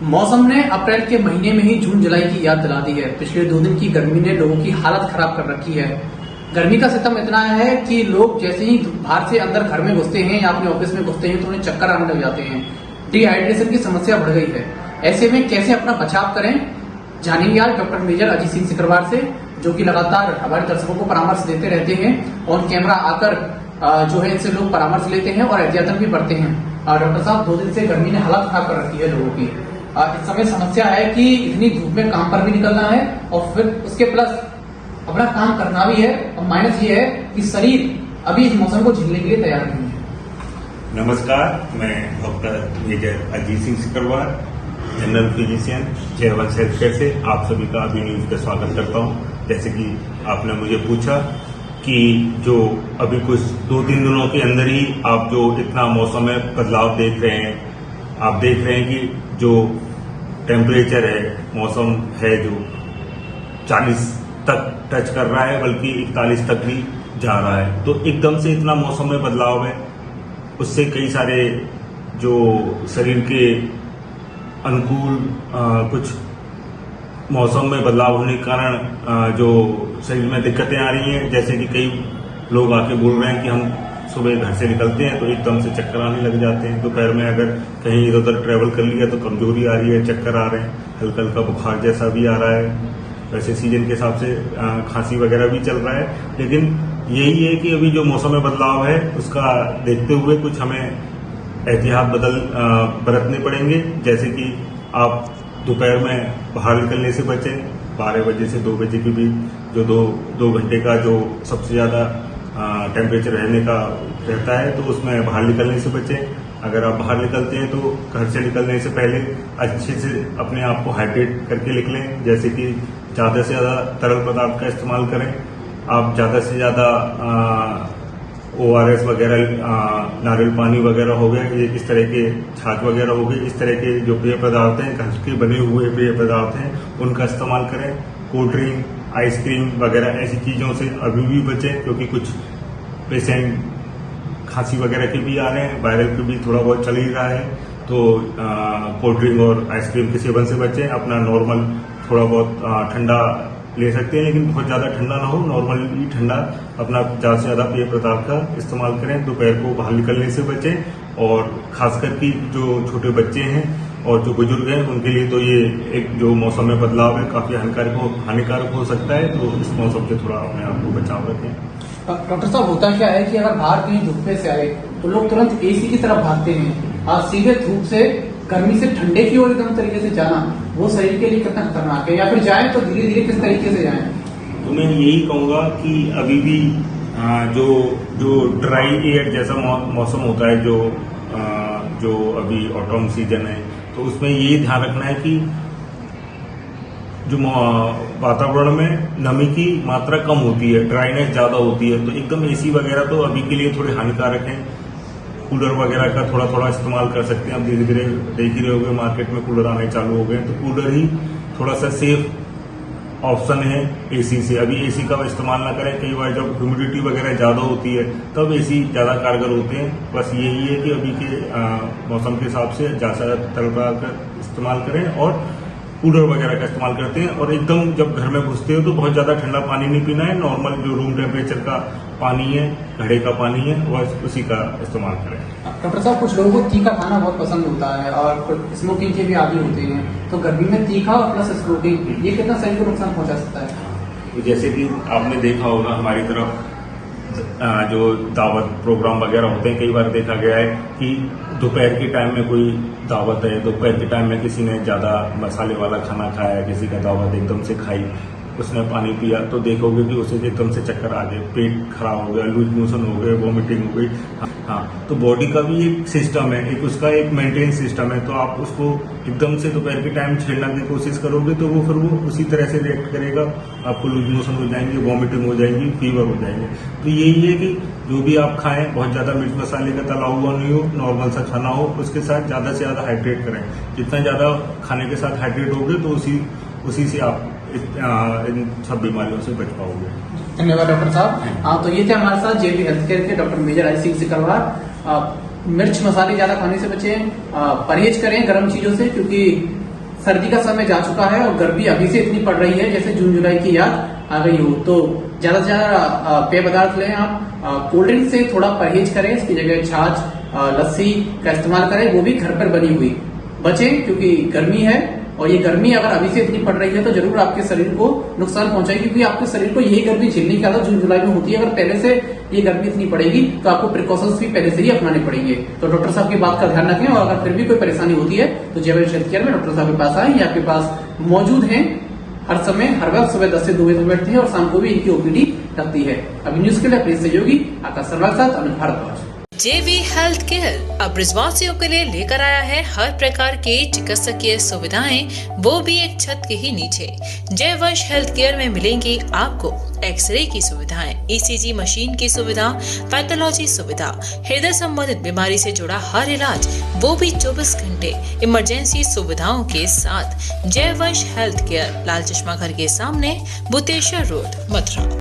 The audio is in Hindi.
मौसम ने अप्रैल के महीने में ही जून जुलाई की याद दिला दी है। पिछले 2 दिन की गर्मी ने लोगों की हालत खराब कर रखी है। गर्मी का सितम इतना है कि लोग जैसे ही बाहर से अंदर घर में घुसते हैं या अपने ऑफिस में घुसते हैं तो उन्हें चक्कर आने लग जाते हैं। डिहाइड्रेशन की समस्या बढ़ गई है। ऐसे में कैसे अपना बचाव करें, जानेंगे आज डॉक्टर मेजर अजीत सिंह सिकरवार से, जो कि लगातार हमारे दर्शकों को परामर्श देते रहते हैं। ऑन कैमरा आकर जो है इनसे लोग परामर्श लेते हैं और एहतियातन भी बरते हैं। डॉक्टर साहब, 2 दिन से गर्मी ने हालत खराब कर रखी है लोगों की। इस समय समस्या है कि इतनी धूप में काम पर भी निकलना है और फिर उसके प्लस अपना काम करना भी है, और माइनस ये है कि शरीर अभी इस मौसम को झेलने के लिए तैयार नहीं है। नमस्कार, मैं doctor major Ajit Singh Sikarwar, general physician, Jaivansh healthcare से आप सभी का अभी न्यूज पे स्वागत करता हूं। जैसे कि आपने मुझे पूछा कि जो अभी कुछ 2-3 दिनों के अंदर ही आप जो इतना मौसम में बदलाव देख रहे हैं, आप देख रहे हैं कि जो टेम्परेचर है, मौसम है जो 40 तक टच कर रहा है, बल्कि 41 तक भी जा रहा है। तो एकदम से इतना मौसम में बदलाव है, उससे कई सारे जो शरीर के अनुकूल कुछ मौसम में बदलाव होने के कारण जो शरीर में दिक्कतें आ रही हैं। जैसे कि कई लोग आके बोल रहे हैं कि हम सुबह घर से निकलते हैं तो एकदम से चक्कर आने लग जाते हैं। दोपहर में अगर कहीं इधर उधर ट्रैवल कर लिया तो कमजोरी आ रही है, चक्कर आ रहे हैं, हल्का हल्का बुखार जैसा भी आ रहा है। वैसे सीजन के हिसाब से खांसी वगैरह भी चल रहा है, लेकिन यही है कि अभी जो मौसम में बदलाव है उसका देखते हुए कुछ हमें एहतियात बरतने पड़ेंगे। जैसे कि आप दोपहर में बाहर निकलने से बचें। 12 बजे से 2 बजे के बीच जो दो घंटे का जो सबसे ज्यादा टेम्परेचर रहने का रहता है, तो उसमें बाहर निकलने से बचें। अगर आप बाहर निकलते हैं तो घर से निकलने से पहले अच्छे से अपने आप को हाइड्रेट करके निकलें। जैसे कि ज्यादा से ज्यादा तरल पदार्थ का इस्तेमाल करें। आप ज्यादा से ज्यादा ORS वगैरह, नारियल पानी वगैरह हो गया, ये इस तरह के छाछ वगैरह हो गए, इस तरह के जो पेय पदार्थ हैं, घर के बने हुए पेय पदार्थ हैं, उनका इस्तेमाल करें। कोल्ड ड्रिंक, आइसक्रीम वगैरह ऐसी चीजों से अभी भी बचें, क्योंकि कुछ पेशेंट खांसी वगैरह के भी आ रहे हैं, वायरल के भी थोड़ा बहुत चल ही रहा है। तो कोल्ड ड्रिंक और आइसक्रीम के सेवन से बचें। अपना नॉर्मल थोड़ा बहुत ठंडा ले सकते हैं, लेकिन बहुत ज्यादा ठंडा ना हो, नॉर्मली ठंडा अपना ज्यादा से ज्यादा पेय पदार्थ का इस्तेमाल करें। दोपहर को बाहर निकलने से बचें, और खासकर की जो छोटे बच्चे हैं और जो बुजुर्ग हैं उनके लिए तो ये एक जो मौसम में बदलाव है काफी हानिकारक हो सकता है। तो इस मौसम से थोड़ा अपने आप को बचाव रखें। डॉक्टर साहब, होता क्या है कि अगर बाहर कहीं धूप से आए तो लोग तुरंत एसी की तरफ भागते हैं, और सीधे धूप से गर्मी से ठंडे की ओर एकदम तरीके से जाना वो शरीर के लिए कितना खतरनाक है, या फिर जाए तो धीरे धीरे किस तरीके से जाए? तो मैं यही कहूंगा कि अभी भी जो ड्राई एयर जैसा मौसम होता है, जो अभी ऑटम सीजन है, तो उसमें यही ध्यान रखना है कि जो वातावरण में नमी की मात्रा कम होती है, ड्राइनेस ज्यादा होती है। तो एकदम एसी वगैरह तो अभी के लिए थोड़े हानिकारक हैं। कूलर वगैरह का थोड़ा थोड़ा इस्तेमाल कर सकते हैं। अब धीरे धीरे देख ही रहे होंगे मार्केट में कूलर आने चालू हो गए, तो कूलर ही थोड़ा सा सेफ ऑप्शन है एसी से। अभी एसी का इस्तेमाल ना करें। कई बार जब ह्यूमिडिटी वगैरह ज्यादा होती है तब एसी ज्यादा कारगर होते हैं। बस यही है कि अभी के मौसम के हिसाब से ज्यादा तरल पदार्थ का इस्तेमाल करें और कूलर वगैरह का इस्तेमाल करते हैं। और एकदम जब घर में घुसते हो तो बहुत ज्यादा ठंडा पानी नहीं पीना है। नॉर्मल जो रूम टेम्परेचर का पानी है, घड़े का पानी है, वह उसी का इस्तेमाल करें। डॉक्टर साहब, कुछ लोगों को तीखा खाना बहुत पसंद होता है और स्मोकिंग के भी आदी होते हैं, तो गर्मी में तीखा और प्लस स्मोकिंग ये कितना शरीर को नुकसान पहुंचा सकता है? तो जैसे कि आपने देखा होगा हमारी तरफ जो दावत प्रोग्राम वगैरह होते हैं, कई बार देखा गया है कि दोपहर के टाइम में कोई दावत है, दोपहर के टाइम में किसी ने ज्यादा मसाले वाला खाना खाया, किसी का दावत एकदम से खाई, उसने पानी पिया, तो देखोगे कि उसे एकदम से चक्कर आ गए, पेट खराब हो गया, लूज मोशन हो गए, वॉमिटिंग हो गई। हाँ, तो बॉडी का भी एक सिस्टम है, एक उसका एक मेंटेन सिस्टम है। तो आप उसको एकदम से दोपहर के टाइम छेड़ना की कोशिश करोगे तो फिर वो उसी तरह से रिएक्ट करेगा। आपको लूज मोशन हो जाएंगे, वॉमिटिंग हो जाएगी, फीवर हो जाएंगे। तो यही है कि जो भी आप खाएं बहुत ज्यादा मिर्च मसाले का तला हुआ नहीं हो, नॉर्मल सा खाना हो, उसके साथ ज्यादा से ज्यादा हाइड्रेट करें। जितना ज्यादा खाने के साथ हाइड्रेट होगे तो उसी से आप इन सब बीमारियों से बच पाओगे। धन्यवाद डॉक्टर साहब। तो ये थे हमारे साथ जेबी हेल्थकेयर के डॉक्टर मेजर अजीत सिंह सिकरवार। मिर्च मसाले ज्यादा खाने से बचें, परहेज करें गर्म चीजों से, क्योंकि सर्दी का समय जा चुका है और गर्मी अभी से इतनी पड़ रही है जैसे जून जुलाई की याद आ गई हो। तो ज्यादा से ज्यादा पेय पदार्थ लें आप, कोल्ड ड्रिंक से थोड़ा परहेज करें, इसकी जगह छाछ लस्सी का इस्तेमाल करें, वो भी घर पर बनी हुई। बचें क्योंकि गर्मी है और ये गर्मी अगर अभी से इतनी पड़ रही है तो जरूर आपके शरीर को नुकसान पहुंचाएगी, क्योंकि आपके शरीर को यही गर्मी झेलने की आदत जून जुलाई में होती है। अगर पहले से ये गर्मी इतनी पड़ेगी तो आपको प्रिकॉशंस भी पहले से ही अपनाने पड़ेंगे। तो डॉक्टर साहब की बात का ध्यान रखें और अगर फिर भी कोई परेशानी होती है तो जयवंश हेल्थ केयर में डॉक्टर साहब के पास आए, ये आपके पास मौजूद हैं हर समय, हर वक्त सुबह 10 से 2 बजे बैठते हैं और शाम को भी इनकी ओपीडी लगती है। अभी न्यूज के लिए अपने सहयोगी आकाश शर्मा के साथ अनुज भारद्वाज। JV हेल्थ केयर अब ब्रिजवासियों के लिए लेकर आया है हर प्रकार की चिकित्सकीय सुविधाएं, वो भी एक छत के ही नीचे। जयवंश हेल्थ केयर में मिलेंगी आपको एक्सरे की सुविधाएं, ECG मशीन की सुविधा, पैथोलॉजी सुविधा, हृदय संबंधित बीमारी से जुड़ा हर इलाज, वो भी 24 घंटे इमरजेंसी सुविधाओं के साथ। जयवंश हेल्थ केयर, लाल चश्मा घर के सामने, बुतेश्वर रोड, मथुरा।